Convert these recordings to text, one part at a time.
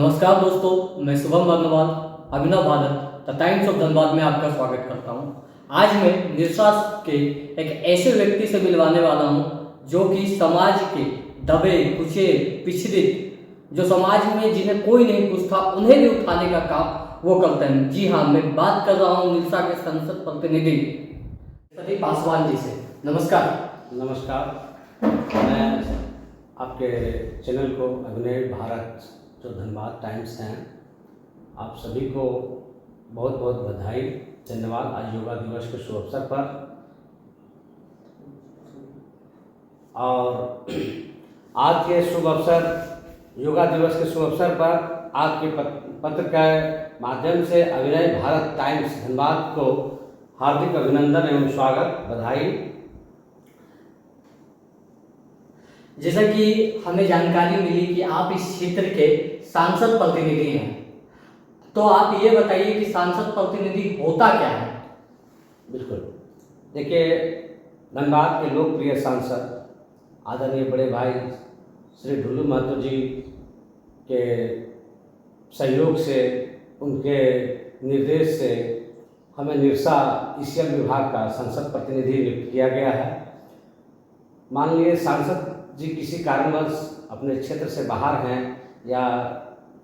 नमस्कार दोस्तों, मैं Shubham Varnwal Abhinav Bharat the times of Dhanbad में आपका स्वागत करता हूं। आज मैं निरसा के एक ऐसे व्यक्ति से मिलवाने वाला हूं जो कि समाज के दबे कुचले पिछड़ित जो समाज में जिन्हें कोई नहीं पूछता उन्हें भी उठाने का काम वो करते हैं। जी हाँ, मैं बात कर रहा हूँ निरसा के संसद प्रतिनिधि सती पासवान जी से। नमस्कार। नमस्कार। मैं आपके चैनल को अभिनव भारत जो धनबाद टाइम्स हैं, आप सभी को बहुत बहुत बधाई, धन्यवाद। आज योगा दिवस के शुभ अवसर पर और आज के शुभ अवसर योगा दिवस के शुभ अवसर पर आपके पत्र के माध्यम से अभिनव भारत टाइम्स धनबाद को हार्दिक अभिनंदन एवं स्वागत, बधाई। जैसा कि हमें जानकारी मिली कि आप इस क्षेत्र के सांसद प्रतिनिधि हैं, तो आप ये बताइए कि सांसद प्रतिनिधि होता क्या है? बिल्कुल, देखिए, धनबाद के लोकप्रिय सांसद आदरणीय बड़े भाई श्री ढुल्लू महतो जी के सहयोग से, उनके निर्देश से हमें निरसा ईसीएल विभाग का संसद प्रतिनिधि नियुक्त किया गया है। मान लीजिए सांसद जी किसी कारणवश अपने क्षेत्र से बाहर हैं या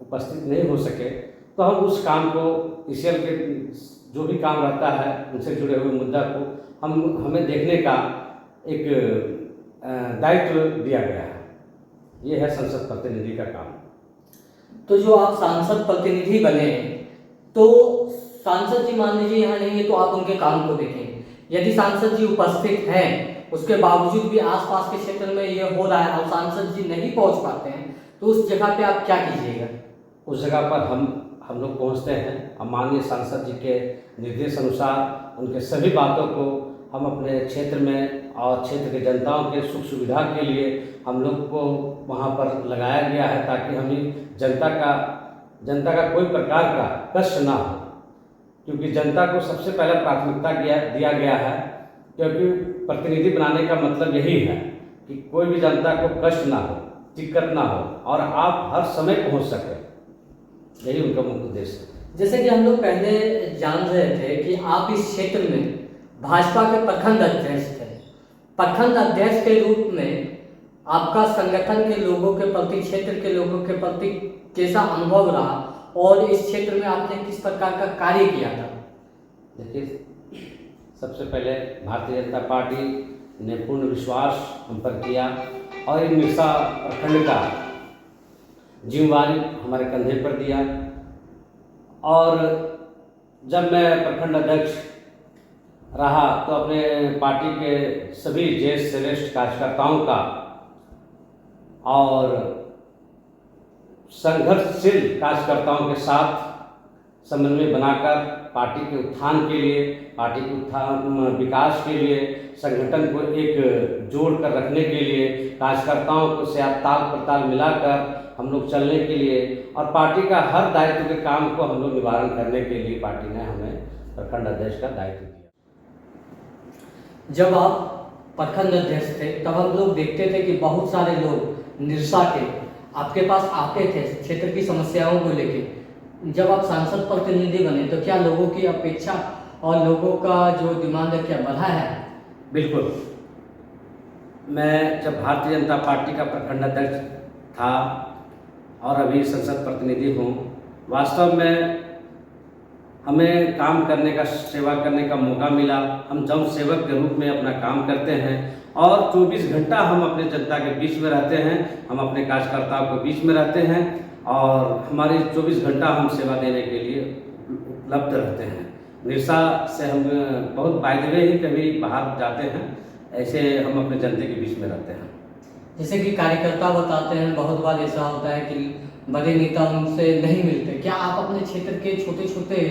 उपस्थित नहीं हो सके, तो हम उस काम को ईसीएल के जो भी काम रहता है उनसे जुड़े हुए मुद्दा को हमें देखने का एक दायित्व दिया गया है। ये है संसद प्रतिनिधि का काम। तो जो आप सांसद प्रतिनिधि बने, तो सांसद जी मान लीजिए यहाँ नहीं है तो आप उनके काम को देखें। यदि सांसद जी उपस्थित हैं, उसके बावजूद भी आसपास के क्षेत्र में ये हो रहा है और सांसद जी नहीं पहुंच पाते हैं, तो उस जगह पे आप क्या कीजिएगा? उस जगह पर हम लोग पहुंचते हैं और माननीय सांसद जी के निर्देश अनुसार उनके सभी बातों को हम अपने क्षेत्र में और क्षेत्र के जनताओं के सुख सुविधा के लिए हम लोग को वहां पर लगाया गया है, ताकि हमें जनता का कोई प्रकार का कष्ट ना हो। क्योंकि जनता को सबसे पहले प्राथमिकता दिया गया है, क्योंकि प्रतिनिधि बनाने का मतलब यही है कि कोई भी जनता को कष्ट ना हो, दिक्कत ना हो और आप हर समय पहुंच सकें। यही उनका मुख्य उद्देश्य है। जैसे कि हम लोग पहले जान रहे थे कि आप इस क्षेत्र में भाजपा के प्रखंड अध्यक्ष थे। प्रखंड अध्यक्ष के रूप में आपका संगठन के लोगों के प्रति, क्षेत्र के लोगों के प्रति कैसा अनुभव रहा और इस क्षेत्र में आपने किस प्रकार का कार्य किया था? देखिए, सबसे पहले भारतीय जनता पार्टी ने पूर्ण विश्वास हम पर किया और इन निरसा प्रखंड का जिम्मेवारी हमारे कंधे पर दिया। और जब मैं प्रखंड अध्यक्ष रहा तो अपने पार्टी के सभी ज्येष्ठ श्रेष्ठ कार्यकर्ताओं का और संघर्षशील कार्यकर्ताओं के साथ समन्वय बनाकर पार्टी के उत्थान के लिए, पार्टी के उत्थान विकास के लिए, संगठन को एक जोड़ कर रखने के लिए, कार्यकर्ताओं को से ताल प्रताल मिलाकर हम लोग चलने के लिए और पार्टी का हर दायित्व के काम को हम लोग निवारण करने के लिए पार्टी ने हमें प्रखंड अध्यक्ष का दायित्व दिया। जब आप प्रखंड अध्यक्ष थे तब हम लोग देखते थे कि बहुत सारे लोग निरसा के आपके पास आते थे क्षेत्र की समस्याओं को लेके। जब आप सांसद प्रतिनिधि बने तो क्या लोगों की अपेक्षा और लोगों का जो डिमांड है क्या बढ़ा है? बिल्कुल। मैं जब भारतीय जनता पार्टी का प्रखंड अध्यक्ष था और अभी संसद प्रतिनिधि हूँ, वास्तव में हमें काम करने का, सेवा करने का मौका मिला। हम जन सेवक के रूप में अपना काम करते हैं और 24 घंटा हम अपने जनता के बीच में रहते हैं, हम अपने कार्यकर्ताओं के बीच में रहते हैं और हमारी 24 घंटा हम सेवा देने के लिए उपलब्ध रहते हैं। निरसा से हम बहुत बायदवे ही कभी बाहर जाते हैं, ऐसे हम अपने जनता के बीच में रहते हैं। जैसे कि कार्यकर्ता बताते हैं, बहुत बार ऐसा होता है कि बड़े नेता उनसे नहीं मिलते। क्या आप अपने क्षेत्र के छोटे छोटे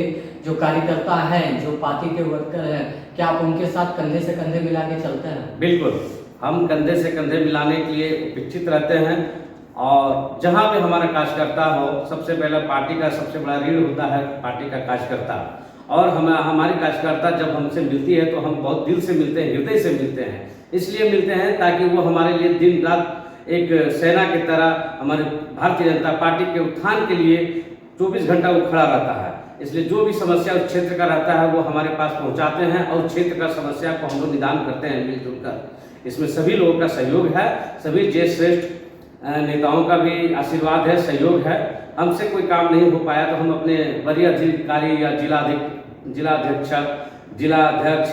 जो कार्यकर्ता हैं, जो पार्टी के वर्कर हैं, क्या आप उनके साथ कंधे से कंधे मिला के चलते हैं? बिल्कुल, हम कंधे से कंधे मिलाने के लिए उपेक्षित रहते हैं और जहाँ भी हमारा कार्यकर्ता हो, सबसे पहले पार्टी का सबसे बड़ा रीढ़ होता है पार्टी का कार्यकर्ता। और हमारी कार्यकर्ता जब हमसे मिलती है तो हम बहुत दिल से मिलते हैं, हृदय से मिलते हैं। इसलिए मिलते हैं ताकि वो हमारे लिए दिन रात एक सेना की तरह हमारे भारतीय जनता पार्टी के उत्थान के लिए 24 घंटा वो खड़ा रहता है। इसलिए जो भी समस्या उस क्षेत्र का रहता है वो हमारे पास पहुंचाते हैं और क्षेत्र का समस्या को हम लोग निदान करते हैं मिलजुल कर। इसमें सभी लोगों का सहयोग है, सभी ज्येष्ठ श्रेष्ठ नेताओं का भी आशीर्वाद है, सहयोग है। हमसे कोई काम नहीं हो पाया तो हम अपने वरीय अधिकारी या जिलाध्यक्ष, जिलाध्यक्ष,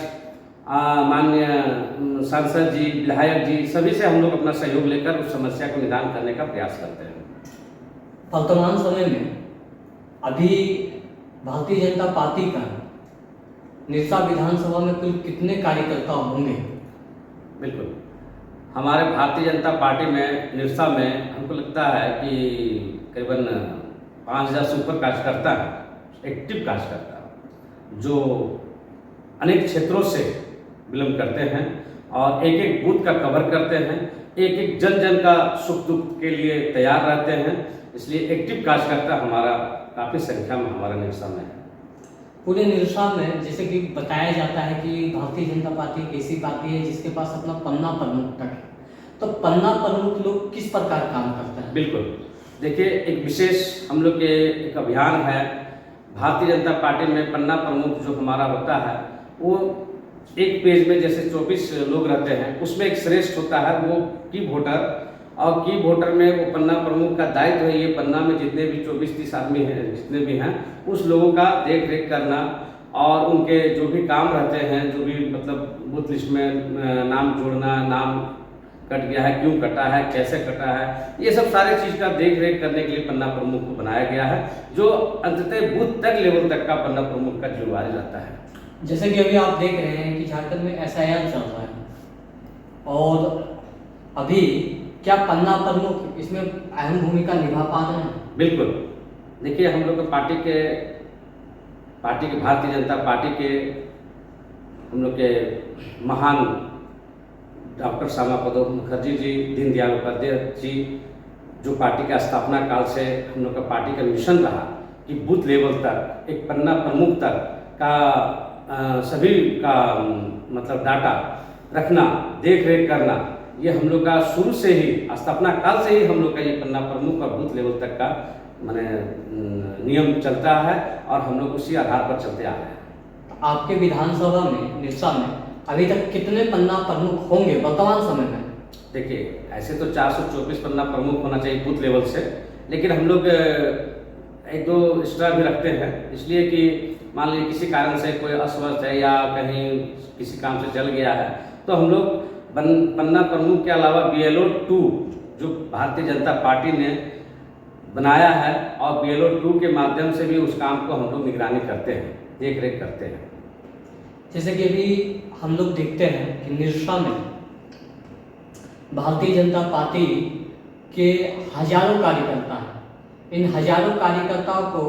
माननीय सांसद जी, विधायक जी, सभी से हम लोग अपना सहयोग लेकर उस समस्या को निदान करने का प्रयास करते हैं। वर्तमान समय में अभी भारतीय जनता पार्टी का निरसा विधानसभा में कुल कितने कार्यकर्ता होंगे? बिल्कुल, हमारे भारतीय जनता पार्टी में निरसा में हमको लगता है कि करीबन 5000 से ऊपर कार्यकर्ता हैं, एक्टिव कार्यकर्ता, जो अनेक क्षेत्रों से बिलोंग करते हैं और एक एक बूथ का कवर करते हैं, एक एक जन जन का सुख दुख के लिए तैयार रहते हैं। इसलिए एक्टिव कार्यकर्ता हमारा काफ़ी संख्या में हमारा निरसा में है। पूरे निरसा में जैसे कि बताया जाता है कि भारतीय जनता पार्टी एक ऐसी पार्टी है जिसके पास अपना पन्ना प्रमुख तक है, तो पन्ना प्रमुख लोग किस प्रकार काम करते हैं? बिल्कुल, देखिए एक विशेष हम लोग के एक अभियान है भारतीय जनता पार्टी में। पन्ना प्रमुख जो हमारा होता है वो एक पेज में जैसे 24 लोग रहते हैं, उसमें एक श्रेष्ठ होता है वो की वोटर, और की वोटर में वो पन्ना प्रमुख का दायित्व है ये पन्ना में जितने भी 24-30 आदमी हैं, जितने भी हैं, उस लोगों का देख रेख करना और उनके जो भी काम रहते हैं, जो भी मतलब बूथ लिस्ट में नाम जोड़ना, नाम कट गया है, क्यों कटा है, कैसे कटा है, ये सब सारे चीज़ का देख रेख करने के लिए पन्ना प्रमुख को बनाया गया है, जो अंततः बूथ तक लेवल तक का पन्ना प्रमुख का जिम्मेवारी रहता है। जैसे कि अभी आप देख रहे हैं कि झारखंड में SIR चल रहा है और अभी क्या पन्ना प्रमुख इसमें अहम भूमिका निभा पा रहे हैं? बिल्कुल, देखिए हम लोग के पार्टी के भारतीय जनता पार्टी के हम लोग के महान डॉक्टर श्यामाप्रसाद मुखर्जी जी, दीनदयाल उपाध्याय जी, जो पार्टी का स्थापना काल से हम लोग का पार्टी का मिशन रहा कि बूथ लेवल तक एक पन्ना प्रमुख तक का सभी का मतलब डाटा रखना, देख रेख करना, ये हम लोग का शुरू से ही स्थापना काल से ही हम लोग का ये पन्ना प्रमुख और बूथ लेवल तक का माने नियम चलता है और हम लोग उसी आधार पर चलते आ रहे हैं। आपके विधानसभा में निरसा में अभी तक कितने पन्ना प्रमुख होंगे वर्तमान समय में? देखिए ऐसे तो 424 पन्ना प्रमुख होना चाहिए बूथ लेवल से, लेकिन हम लोग एक दो एक्स्ट्रा भी रखते हैं, इसलिए कि मान लीजिए किसी कारण से कोई अस्वस्थ है या कहीं किसी काम से चल गया है तो हम लोग पन्ना प्रमुख के अलावा BLO 2 जो भारतीय जनता पार्टी ने बनाया है और BLO 2 के माध्यम से भी उस काम को हम लोग निगरानी करते हैं, देख रेख करते हैं। जैसे कि अभी हम लोग देखते हैं कि निरसा में भारतीय जनता पार्टी के हजारों कार्यकर्ता हैं। इन हजारों कार्यकर्ताओं को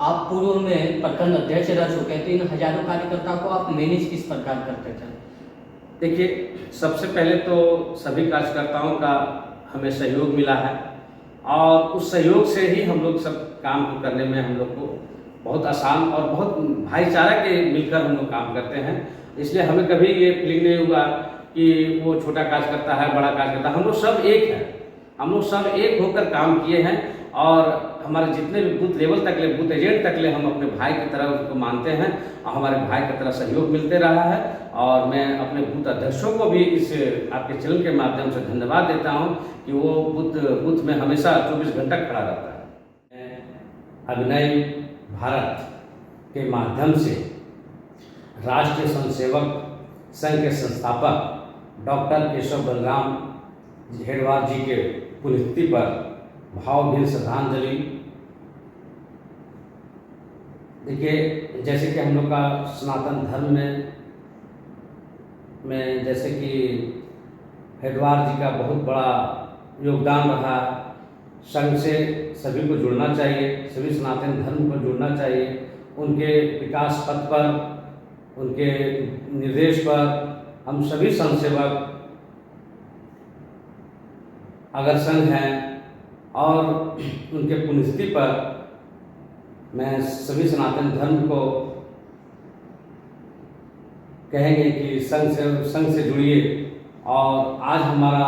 आप पूर्व में प्रखंड अध्यक्ष रह चुके हैं, तो इन हजारों कार्यकर्ताओं को आप मैनेज किस प्रकार करते थे? देखिए सबसे पहले तो सभी कार्यकर्ताओं का हमें सहयोग मिला है और उस सहयोग से ही हम लोग सब काम को करने में हम लोग को बहुत आसान और बहुत भाईचारा के मिलकर हम लोग काम करते हैं। इसलिए हमें कभी ये फीलिंग नहीं हुआ कि वो छोटा कार्यकर्ता है, बड़ा कार्यकर्ता, हम लोग सब एक हैं, हम लोग सब एक होकर काम किए हैं और हमारे जितने भी बूथ लेवल तक ले, बूथ एजेंट तक ले हम अपने भाई की तरह उसको मानते हैं और हमारे भाई की तरह सहयोग मिलते रहा है। और मैं अपने बूथ अध्यक्षों को भी इस आपके चैनल के माध्यम से धन्यवाद देता हूं कि वो बूथ में हमेशा 24 घंटा खड़ा रहता है। अभिनय भारत के माध्यम से राष्ट्रीय स्वयंसेवक संघ के संस्थापक डॉक्टर केशव बलराम हेडवार जी के पुण्यतिथि पर भावभीनी श्रद्धांजलि। देखिए जैसे कि हम लोग का सनातन धर्म में जैसे कि हेडवार जी का बहुत बड़ा योगदान रहा, संघ से सभी को जुड़ना चाहिए, सभी सनातन धर्म को जुड़ना चाहिए, उनके विकास पथ पर, उनके निर्देश पर हम सभी संघ सेवक अगर संघ हैं और उनके पुण्यतिथि पर मैं सभी सनातन धर्म को कहेंगे कि संघ से जुड़िए। और आज हमारा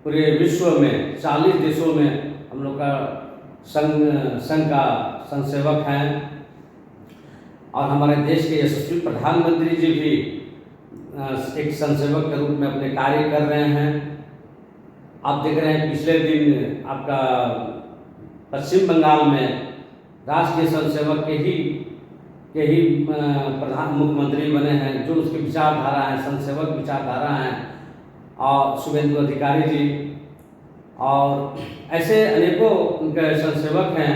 पूरे विश्व में 40 देशों में हम लोग का संघ का संघ सेवक हैं, और हमारे देश के यशस्वी प्रधानमंत्री जी भी एक संघ सेवक के रूप में अपने कार्य कर रहे हैं। आप देख रहे हैं पिछले दिन आपका पश्चिम बंगाल में राष्ट्रीय संघ सेवक के ही प्रधान मुख्यमंत्री बने हैं, जो उसकी विचारधारा है, संघ सेवक विचारधारा है, और शुभेंदु अधिकारी जी, और ऐसे अनेकों उनके संघ सेवक हैं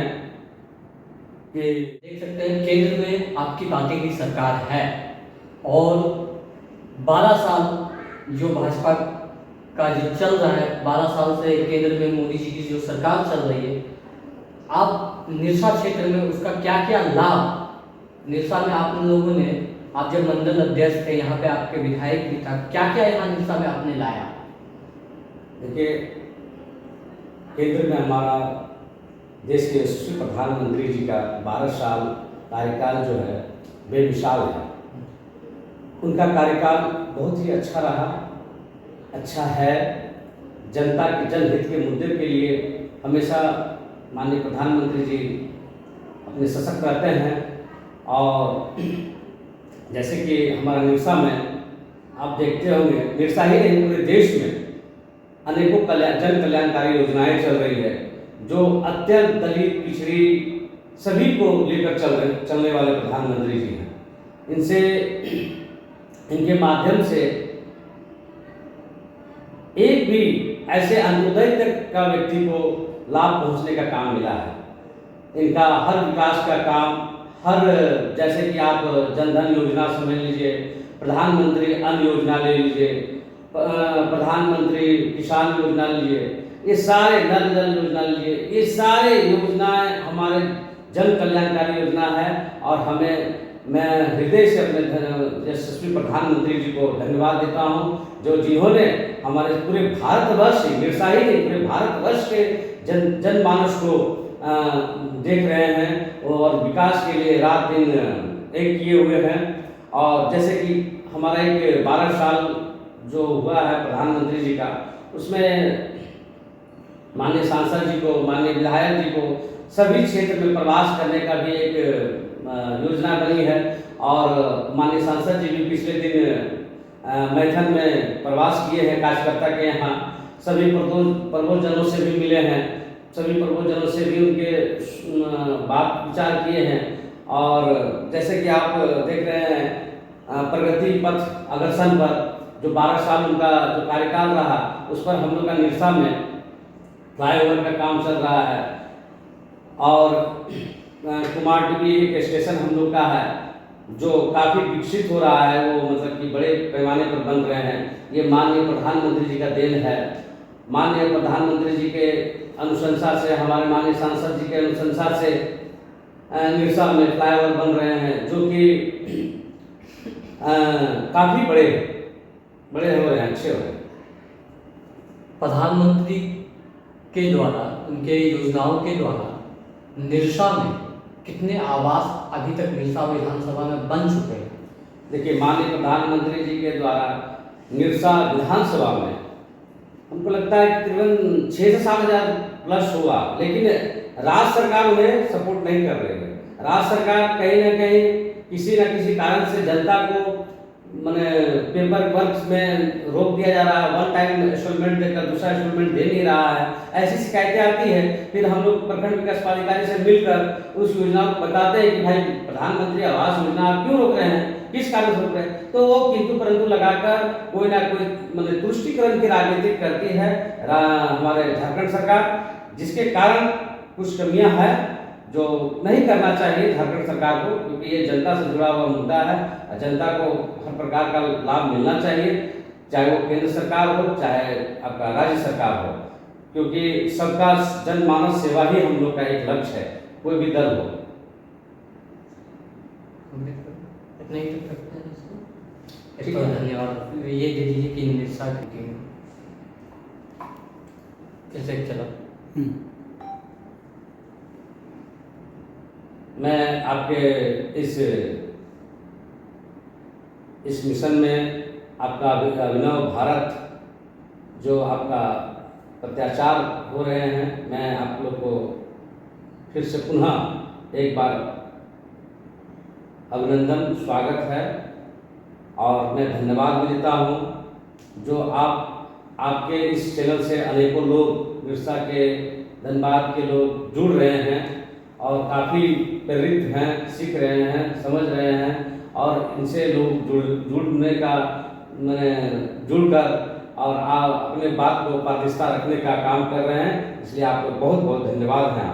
कि देख सकते हैं केंद्र में आपकी पार्टी की सरकार है और 12 साल जो भाजपा का जो चल रहा है, 12 साल से केंद्र में मोदी जी की जो सरकार चल रही है, आप निरसा क्षेत्र में उसका क्या क्या लाभ, निरसा में आप लोगों ने, आप जब मंडल अध्यक्ष थे, यहाँ पे आपके विधायक भी था, क्या क्या यहाँ निरसा में आपने लाया? देखिए, केंद्र में हमारा देश के यशस्वी प्रधानमंत्री जी का 12 साल कार्यकाल जो है बेमिसाल है। उनका कार्यकाल बहुत ही अच्छा रहा, अच्छा है। जनता के जनहित के मुद्दे के लिए हमेशा माननीय प्रधानमंत्री जी अपने सशक्त रहते हैं, और जैसे कि हमारा निरसा में आप देखते होंगे, निरसा ही नहीं पूरे देश में अनेकों जन कल्याणकारी योजनाएं चल रही है, जो अत्यंत दलित पिछड़ी सभी को लेकर चलने वाले प्रधानमंत्री जी हैं। इनके माध्यम से एक भी ऐसे अंत्योदय तक का व्यक्ति को लाभ पहुंचने का काम मिला है। इनका हर विकास का काम, हर जैसे कि आप जनधन योजना समझ लीजिए, प्रधानमंत्री अन्न योजना ले लीजिए, प्रधानमंत्री किसान योजना लीजिए, ये सारे नल जल योजना लीजिए, ये सारे योजनाएं हमारे जन कल्याणकारी योजना है। और मैं हृदय से अपने यशस्वी प्रधानमंत्री जी को धन्यवाद देता हूँ, जिन्होंने हमारे पूरे भारतवर्ष, निरसा ही नहीं पूरे भारतवर्ष के जनमानस को देख रहे हैं और विकास के लिए रात दिन एक किए हुए हैं। और जैसे कि हमारा एक 12 साल जो हुआ है प्रधानमंत्री जी का, उसमें माननीय सांसद जी को, माननीय विधायक जी को सभी क्षेत्र में प्रवास करने का भी एक योजना बनी है। और माननीय सांसद जी भी पिछले दिन मैथन में प्रवास किए हैं कार्यकर्ता के यहाँ, सभी प्रबोधजनों से भी मिले हैं, सभी प्रबोधजनों से भी उनके बात विचार किए हैं। और जैसे कि आप देख रहे हैं प्रगति पथ अग्रसर पर जो 12 साल उनका जो कार्यकाल रहा, उस पर हम लोग का निरसा में फ्लाईओवर का काम चल रहा है, और कुमारडुबी एक स्टेशन हम लोग का है जो काफ़ी विकसित हो रहा है, वो मतलब कि बड़े पैमाने पर बन रहे हैं। ये माननीय प्रधानमंत्री जी का देन है। माननीय प्रधानमंत्री जी के अनुशंसा से, हमारे माननीय सांसद जी के अनुशंसा से निरसा में फ्लाईओवर बन रहे हैं, जो कि काफ़ी बड़े हो रहे हैं, अच्छे हो रहे हैं। प्रधानमंत्री के द्वारा, उनके योजनाओं के द्वारा निरसा में कितने आवास अभी तक निरसा विधानसभा में बन चुके हैं? देखिए, माननीय प्रधानमंत्री जी के द्वारा निरसा विधानसभा में हमको लगता है कि तकरीबन 6 से 7 हज़ार प्लस होगा, लेकिन राज्य सरकार उन्हें सपोर्ट नहीं कर रही है। राज्य सरकार कहीं ना कहीं किसी न किसी कारण से जनता को मैंने पेपर वर्क में रोक दिया जा रहा है, वन टाइम इंस्टॉलमेंट देकर दूसरा इंस्टॉलमेंट दे नहीं रहा है, ऐसी शिकायतें आती है। फिर हम लोग प्रखंड विकास पदाधिकारी से मिलकर उस योजना को बताते हैं कि भाई प्रधानमंत्री आवास योजना आप क्यों रोक रहे हैं, किस कारण से रोक रहे हैं, तो वो किंतु परंतु लगाकर कोई ना कोई मतलब तुष्टिकरण की राजनीति करती है हमारे झारखंड सरकार, जिसके कारण कुछ कमियां हैं जो नहीं करना चाहिए झारखंड सरकार को, क्योंकि ये जनता से जुड़ा हुआ मुद्दा है। जनता को हर प्रकार का लाभ मिलना चाहिए, चाहे वो केंद्र सरकार हो चाहे आपका राज्य सरकार हो, क्योंकि सबका जनमानस सेवा ही हम लोग का एक लक्ष्य है, कोई भी दल हो। इतना ही तक रखते हैं इसको। ठीक है, धन्यवाद। ये दे दीजिए कि निरसा की कैसे चला। मैं आपके इस मिशन में आपका अभिनव भारत जो आपका अत्याचार हो रहे हैं। मैं आप लोग को फिर से पुनः एक बार अभिनंदन, स्वागत है और मैं धन्यवाद भी देता हूँ जो आपके इस चैनल से अनेकों लोग विरसा के धनबाद के लोग जुड़ रहे हैं और काफ़ी प्रेरित हैं, सीख रहे हैं, समझ रहे हैं और इनसे लोग जुड़ने का जुड़कर और आप अपने बात को प्रतिष्ठा रखने का काम कर रहे हैं। इसलिए आपको बहुत बहुत धन्यवाद है।